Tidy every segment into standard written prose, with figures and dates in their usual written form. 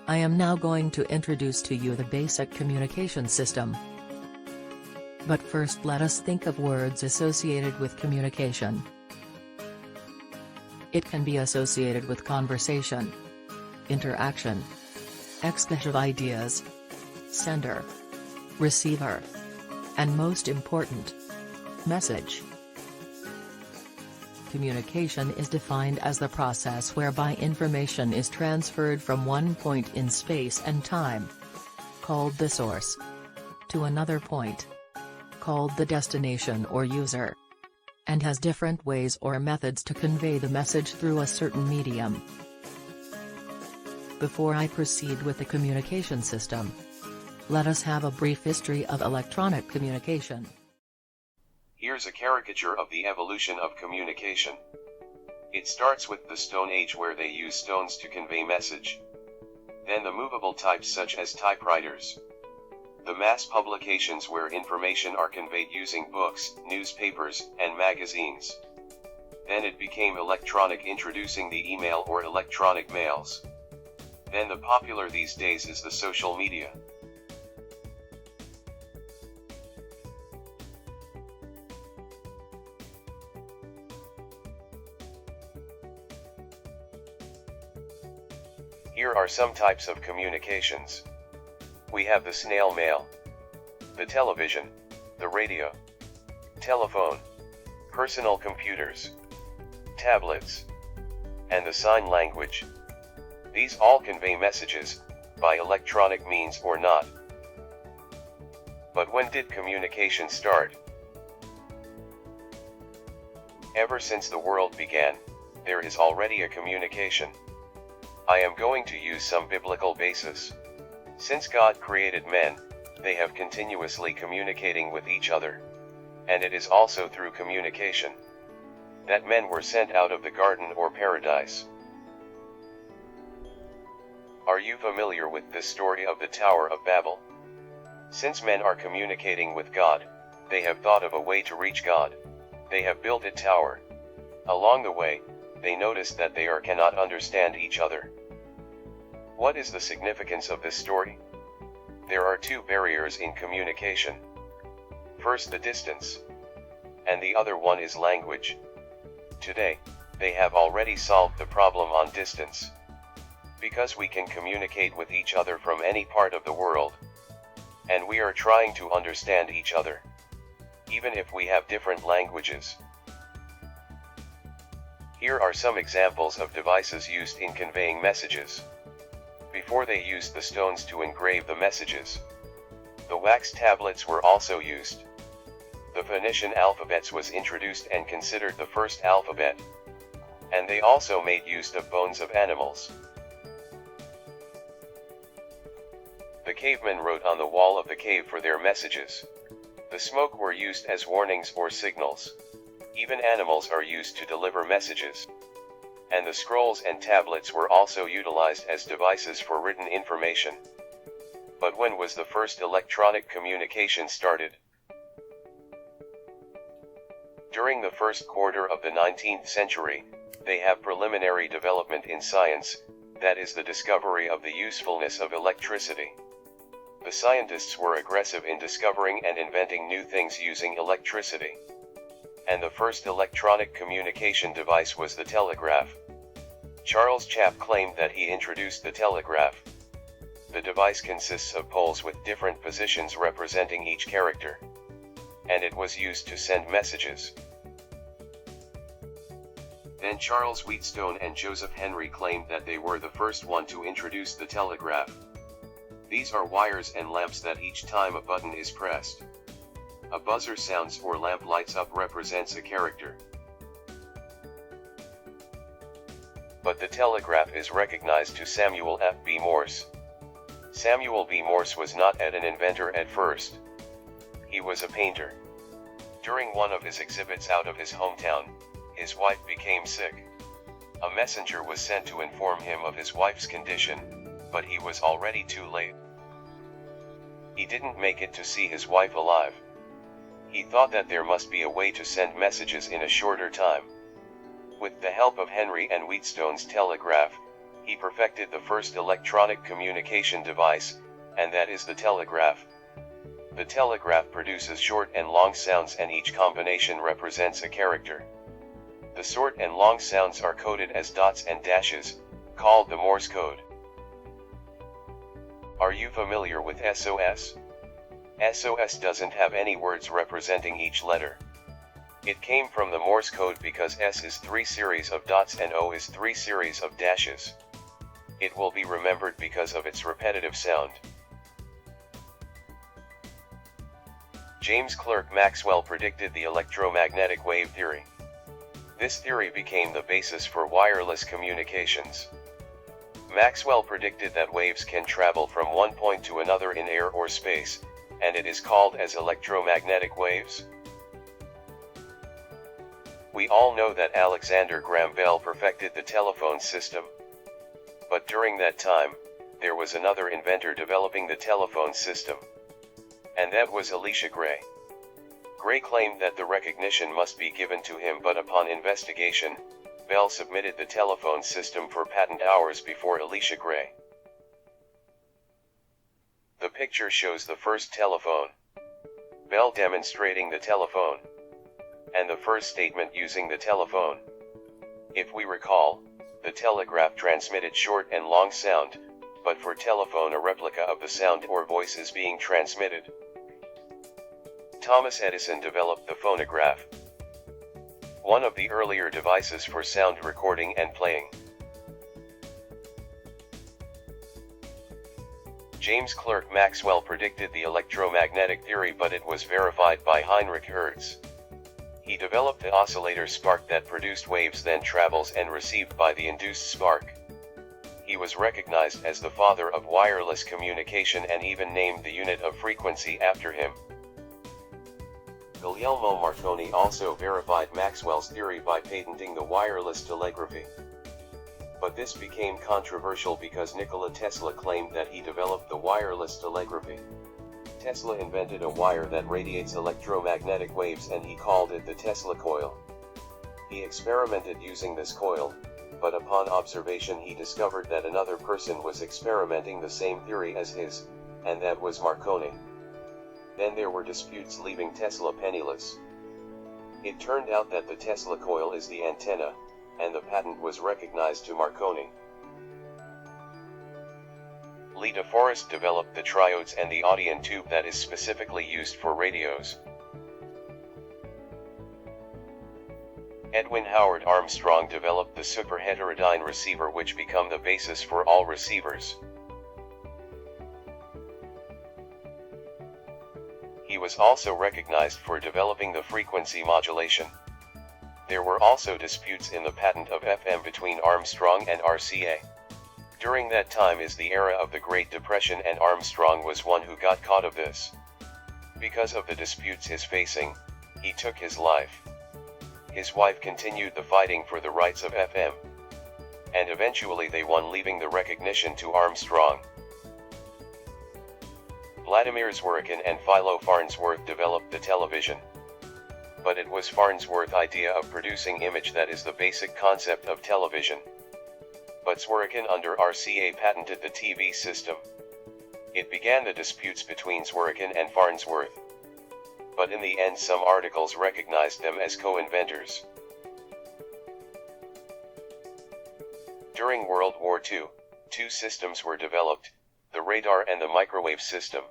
I am now going to introduce to you the basic communication system. But first let us think of words associated with communication. It can be associated with conversation, interaction, exchange of ideas, sender, receiver, and most important, message. Communication is defined as the process whereby information is transferred from one point in space and time, called the source, to another point, called the destination or user, and has different ways or methods to convey the message through a certain medium. Before I proceed with the communication system, let us have a brief history of electronic communication. Here's a caricature of the evolution of communication. It starts with the Stone Age, where they use stones to convey message. Then the movable types such as typewriters. The mass publications where information are conveyed using books, newspapers, and magazines. Then it became electronic, introducing the email or electronic mails. Then the popular these days is the social media. Here are some types of communications. We have the snail mail, the television, the radio, telephone, personal computers, tablets, and the sign language. These all convey messages, by electronic means or not. But when did communication start? Ever since the world began, there is already a communication. I am going to use some biblical basis. Since God created men, they have continuously communicating with each other. And it is also through communication that men were sent out of the garden or paradise. Are you familiar with this story of the Tower of Babel? Since men are communicating with God, they have thought of a way to reach God. They have built a tower. Along the way, they noticed that they cannot understand each other. What is the significance of this story? There are two barriers in communication. First, the distance, and the other one is language. Today, they have already solved the problem on distance. Because we can communicate with each other from any part of the world. And we are trying to understand each other, even if we have different languages. Here are some examples of devices used in conveying messages. Before they used the stones to engrave the messages, the wax tablets were also used. The Phoenician alphabets was introduced and considered the first alphabet. And they also made use of bones of animals. The cavemen wrote on the wall of the cave for their messages. The smoke were used as warnings or signals. Even animals are used to deliver messages. And the scrolls and tablets were also utilized as devices for written information. But when was the first electronic communication started? During the first quarter of the 19th century, they have preliminary development in science, that is the discovery of the usefulness of electricity. The scientists were aggressive in discovering and inventing new things using electricity. And the first electronic communication device was the telegraph. Charles Chappe claimed that he introduced the telegraph. The device consists of poles with different positions representing each character. And it was used to send messages. Then Charles Wheatstone and Joseph Henry claimed that they were the first one to introduce the telegraph. These are wires and lamps that each time a button is pressed, a buzzer sounds or lamp lights up represents a character. But the telegraph is recognized to Samuel F. B. Morse. Samuel B. Morse was not an inventor at first. He was a painter. During one of his exhibits out of his hometown, his wife became sick. A messenger was sent to inform him of his wife's condition, but he was already too late. He didn't make it to see his wife alive. He thought that there must be a way to send messages in a shorter time. With the help of Henry and Wheatstone's telegraph, He perfected the first electronic communication device, and that is the telegraph. The telegraph produces short and long sounds, and each combination represents a character. The short and long sounds are coded as dots and dashes, called the Morse code. Are you familiar with SOS? SOS doesn't have any words representing each letter. It came from the Morse code because S is 3 series of dots and O is 3 series of dashes. It will be remembered because of its repetitive sound. James Clerk Maxwell predicted the electromagnetic wave theory. This theory became the basis for wireless communications. Maxwell predicted that waves can travel from one point to another in air or space, and it is called as electromagnetic waves. We all know that Alexander Graham Bell perfected the telephone system. But during that time, there was another inventor developing the telephone system. And that was Elisha Gray. Gray claimed that the recognition must be given to him, but upon investigation, Bell submitted the telephone system for patent hours before Elisha Gray. The picture shows the first telephone. Bell demonstrating the telephone. And the first statement using the telephone. If we recall, the telegraph transmitted short and long sound, but for telephone a replica of the sound or voice is being transmitted. Thomas Edison developed the phonograph, one of the earlier devices for sound recording and playing. James Clerk Maxwell predicted the electromagnetic theory, but it was verified by Heinrich Hertz. He developed the oscillator spark that produced waves then travels and received by the induced spark. He was recognized as the father of wireless communication and even named the unit of frequency after him. Guglielmo Marconi also verified Maxwell's theory by patenting the wireless telegraphy. But this became controversial because Nikola Tesla claimed that he developed the wireless telegraphy. Tesla invented a wire that radiates electromagnetic waves and he called it the Tesla coil. He experimented using this coil, but upon observation he discovered that another person was experimenting the same theory as his, and that was Marconi. Then there were disputes, leaving Tesla penniless. It turned out that the Tesla coil is the antenna, and the patent was recognized to Marconi. Lee De Forest developed the triodes and the Audion tube that is specifically used for radios. Edwin Howard Armstrong developed the superheterodyne receiver, which became the basis for all receivers. He was also recognized for developing the frequency modulation. There were also disputes in the patent of FM between Armstrong and RCA. During that time is the era of the Great Depression, and Armstrong was one who got caught of this. Because of the disputes he's facing, he took his life. His wife continued the fighting for the rights of FM. And eventually they won, leaving the recognition to Armstrong. Vladimir Zworykin and Philo Farnsworth developed the television. But it was Farnsworth's idea of producing image that is the basic concept of television. But Zworykin under RCA patented the TV system. It began the disputes between Zworykin and Farnsworth. But in the end some articles recognized them as co-inventors. During World War II, two systems were developed, the radar and the microwave system.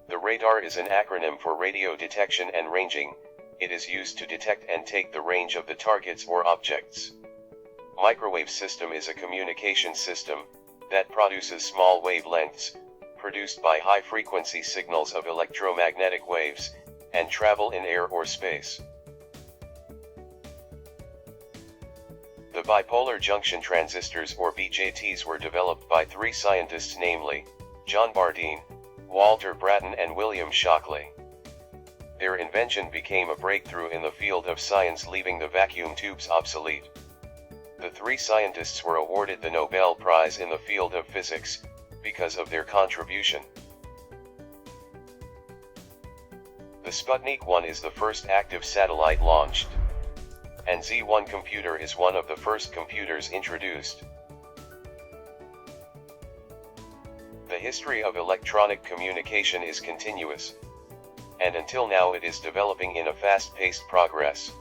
The radar is an acronym for radio detection and ranging. It is used to detect and take the range of the targets or objects. Microwave system is a communication system that produces small wavelengths, produced by high-frequency signals of electromagnetic waves, and travel in air or space. The bipolar junction transistors or BJTs were developed by three scientists, namely, John Bardeen, Walter Brattain and William Shockley. Their invention became a breakthrough in the field of science, leaving the vacuum tubes obsolete. The three scientists were awarded the Nobel Prize in the field of physics, because of their contribution. The Sputnik 1 is the first active satellite launched. And Z1 computer is one of the first computers introduced. The history of electronic communication is continuous. And until now it is developing in a fast-paced progress.